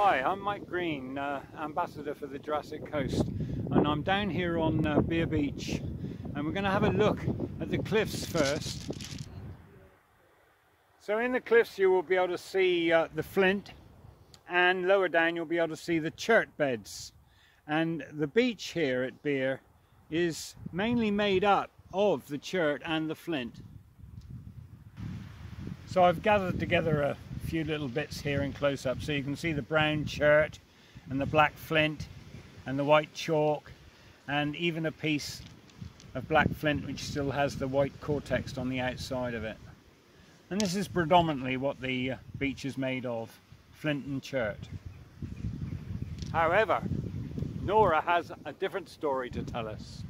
Hi, I'm Mike Green, ambassador for the Jurassic Coast, and I'm down here on Beer Beach, and we're going to have a look at the cliffs first. So in the cliffs you will be able to see the flint, and lower down you'll be able to see the chert beds. And the beach here at Beer is mainly made up of the chert and the flint. So I've gathered together a few little bits here in close-up, so you can see the brown chert and the black flint and the white chalk, and even a piece of black flint which still has the white cortex on the outside of it. And this is predominantly what the beach is made of, flint and chert. However, Norah has a different story to tell us.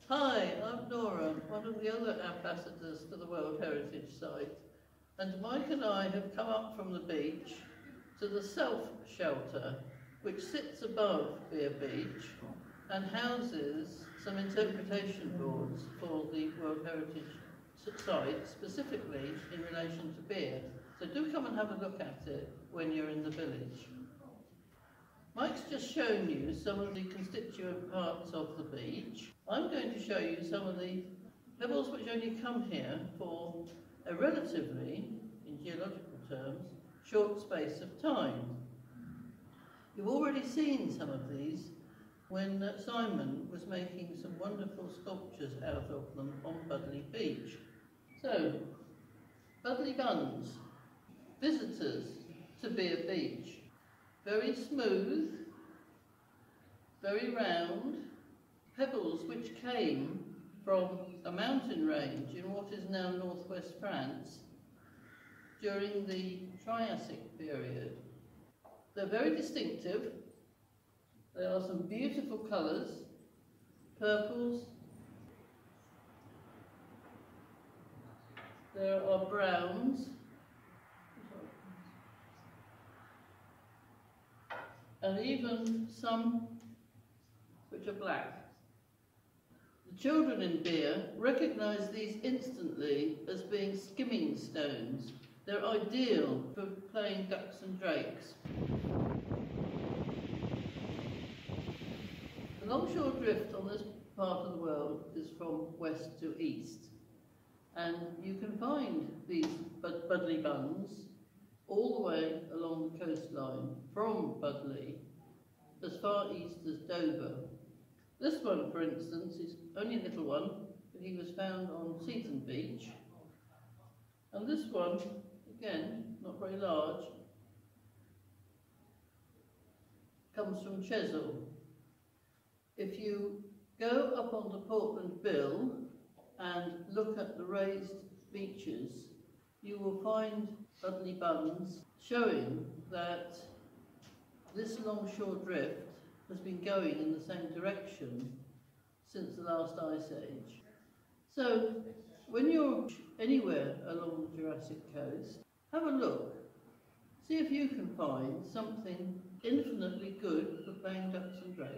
Hi, I'm Norah, one of the other ambassadors for the World Heritage Site, and Mike and I have come up from the beach to the Self Shelter, which sits above Beer Beach and houses some interpretation boards for the World Heritage Site, specifically in relation to beer. So do come and have a look at it when you're in the village. Mike's just shown you some of the constituent parts of the beach. I'm going to show you some of the pebbles which only come here for a relatively, in geological terms, short space of time. You've already seen some of these when Simon was making some wonderful sculptures out of them on Budley Beach. So, Budley buns, visitors to Beer Beach. Very smooth, very round, pebbles which came from a mountain range in what is now northwest France during the Triassic period. They're very distinctive. There are some beautiful colours, purples, there are browns, and even some which are black. The children in Beer recognise these instantly as being skimming stones. They're ideal for playing ducks and drakes. The longshore drift on this part of the world is from west to east, and you can find these Budley buns all the way along the coastline from Budley as far east as Dover. This one, for instance, is only a little one, but he was found on Seaton Beach. And this one, again, not very large, comes from Chesil. If you go up onto Portland Bill and look at the raised beaches, you will find Budley buns showing that this longshore drift has been going in the same direction since the last ice age. So when you're anywhere along the Jurassic Coast, have a look. See if you can find something infinitely good for playing ducks and drakes.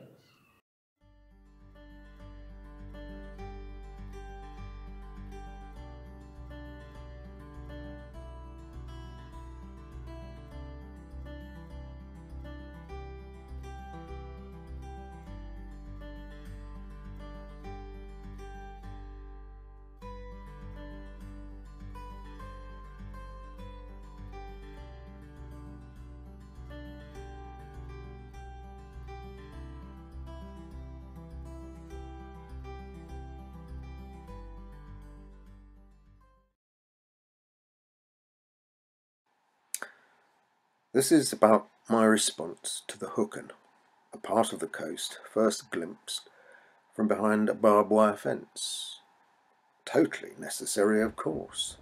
This is about my response to the Hook'un, a part of the coast first glimpsed from behind a barbed wire fence. Totally necessary, of course,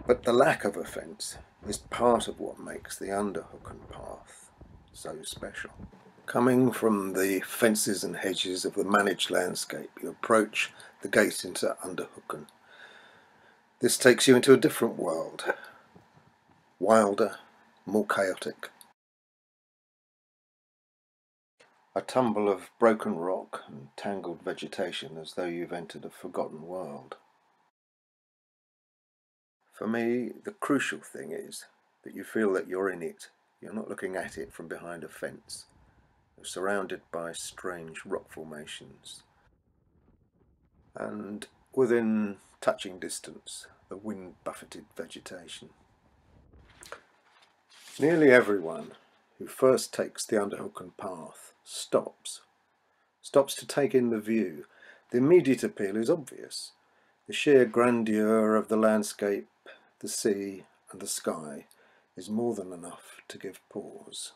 but the lack of a fence is part of what makes the under Hook'un path so special. Coming from the fences and hedges of the managed landscape, you approach the gate into under Hook'un. This takes you into a different world, wilder, more chaotic. A tumble of broken rock and tangled vegetation, as though you've entered a forgotten world. For me, the crucial thing is that you feel that you're in it You're not looking at it from behind a fence. You're surrounded by strange rock formations, and within touching distance, the wind-buffeted vegetation. Nearly everyone who first takes the Underhooken path stops to take in the view. The immediate appeal is obvious. The sheer grandeur of the landscape, the sea and the sky is more than enough to give pause.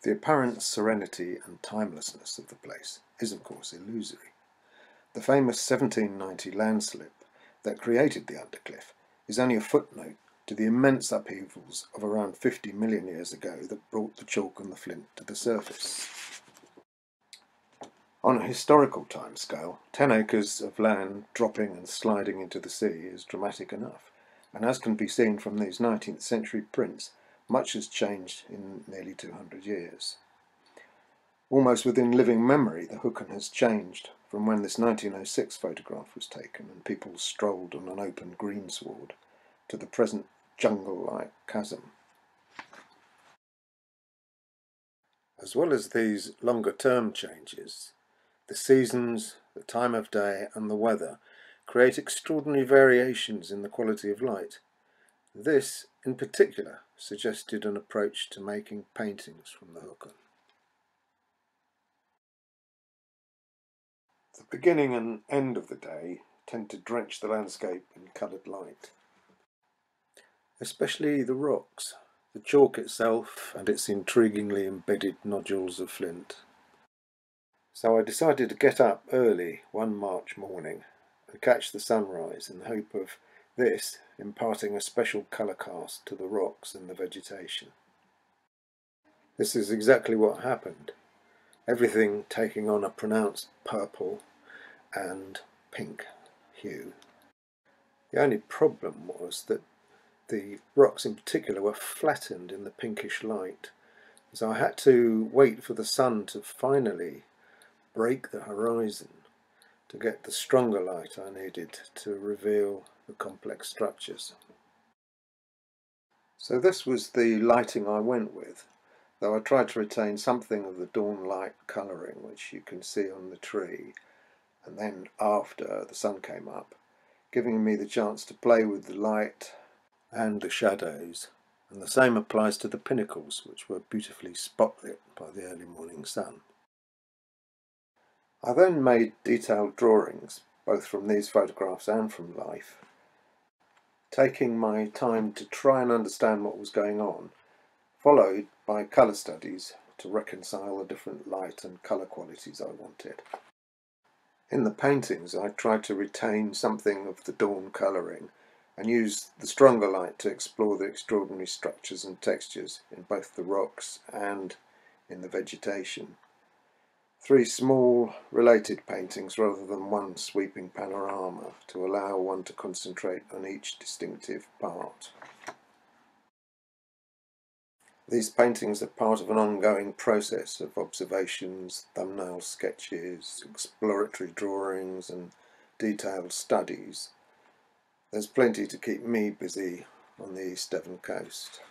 The apparent serenity and timelessness of the place is of course illusory. The famous 1790 landslip that created the undercliff is only a footnote to the immense upheavals of around 50 million years ago that brought the chalk and the flint to the surface. On a historical timescale, 10 acres of land dropping and sliding into the sea is dramatic enough, and as can be seen from these 19th century prints, much has changed in nearly 200 years. Almost within living memory, the Hookern has changed from when this 1906 photograph was taken and people strolled on an open greensward to the present jungle-like chasm. As well as these longer-term changes, the seasons, the time of day and the weather create extraordinary variations in the quality of light. This, in particular, suggested an approach to making paintings from the Hookern. The beginning and end of the day tend to drench the landscape in coloured light, especially the rocks, the chalk itself and its intriguingly embedded nodules of flint. So I decided to get up early one March morning and catch the sunrise in the hope of this imparting a special colour cast to the rocks and the vegetation. This is exactly what happened, everything taking on a pronounced purple and pink hue. The only problem was that the rocks in particular were flattened in the pinkish light, so I had to wait for the sun to finally break the horizon to get the stronger light I needed to reveal the complex structures. So this was the lighting I went with, though I tried to retain something of the dawn light colouring which you can see on the tree, and then after the sun came up, giving me the chance to play with the light and the shadows, and the same applies to the pinnacles, which were beautifully spotlit by the early morning sun. I then made detailed drawings, both from these photographs and from life, taking my time to try and understand what was going on, followed by colour studies to reconcile the different light and colour qualities I wanted. In the paintings I tried to retain something of the dawn colouring and use the stronger light to explore the extraordinary structures and textures in both the rocks and in the vegetation. 3 small related paintings rather than one sweeping panorama to allow one to concentrate on each distinctive part. These paintings are part of an ongoing process of observations, thumbnail sketches, exploratory drawings and detailed studies. There's plenty to keep me busy on the East Devon coast.